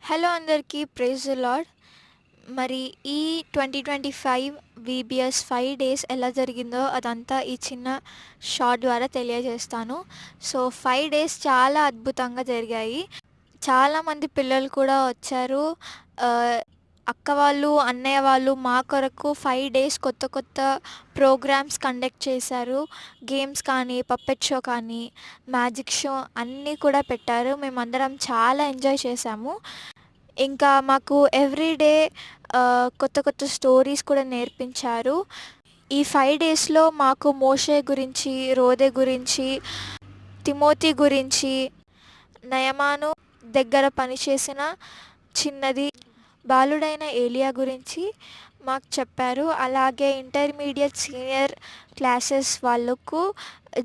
Hello అందరికీ, praise the lord. మరి ఈ 2025 వీబీఎస్ 5 డేస్ ఎలా జరిగిందో అదంతా ఈ చిన్న షార్ట్ ద్వారా తెలియజేస్తాను. సో 5 డేస్ చాలా అద్భుతంగా జరిగాయి. చాలామంది పిల్లలు కూడా వచ్చారు. అక్క వాళ్ళు, అన్నయ్య వాళ్ళు మా కొరకు 5 డేస్ కొత్త కొత్త ప్రోగ్రామ్స్ కండక్ట్ చేశారు. గేమ్స్ కానీ, పప్పెట్ షో కానీ, మ్యాజిక్ షో అన్నీ కూడా పెట్టారు. మేమందరం చాలా ఎంజాయ్ చేశాము. ఇంకా మాకు ఎవ్రీడే కొత్త కొత్త స్టోరీస్ కూడా నేర్పించారు. ఈ 5 డేస్లో మాకు మోషే గురించి, రోదే గురించి, తిమోతి గురించి, నయమాను దగ్గర పనిచేసిన చిన్నది బాలుడైన ఏలియా గురించి మాకు చెప్పారు. అలాగే ఇంటర్మీడియట్, సీనియర్ క్లాసెస్ వాళ్ళకు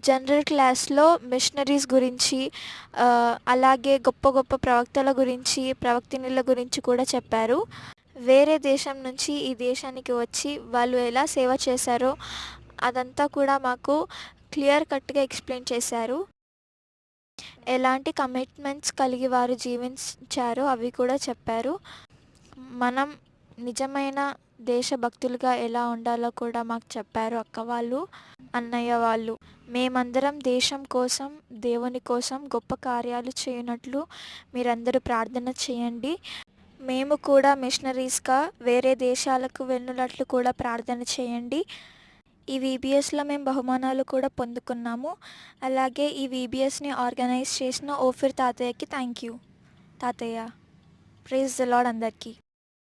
జనరల్ క్లాస్లో మిషనరీస్ గురించి, అలాగే గొప్ప గొప్ప ప్రవక్తల గురించి, ప్రవక్తినుల గురించి కూడా చెప్పారు. వేరే దేశం నుంచి ఈ దేశానికి వచ్చి వాళ్ళు ఎలా సేవ చేశారో అదంతా కూడా మాకు క్లియర్ కట్గా ఎక్స్ప్లెయిన్ చేశారు. ఎలాంటి కమిట్మెంట్స్ కలిగి వారు జీవించారో అవి కూడా చెప్పారు. మనం నిజమైన దేశభక్తులుగా ఎలా ఉండాలో కూడా మాకు చెప్పారు అక్క వాళ్ళు, అన్నయ్య వాళ్ళు. మేమందరం దేశం కోసం, దేవుని కోసం గొప్ప కార్యాలు చేయనట్లు మీరందరూ ప్రార్థన చేయండి. మేము కూడా మిషనరీస్గా వేరే దేశాలకు వెళ్ళినట్లు కూడా ప్రార్థన చేయండి. ఈ వీబీఎస్లో మేము బహుమానాలు కూడా పొందుకున్నాము. అలాగే ఈ వీబీఎస్ని ఆర్గనైజ్ చేసిన ఓఫిర్ తాతయ్యకి థ్యాంక్ యూ తాతయ్య. ప్రైజ్ ది లార్డ్ అందరికీ.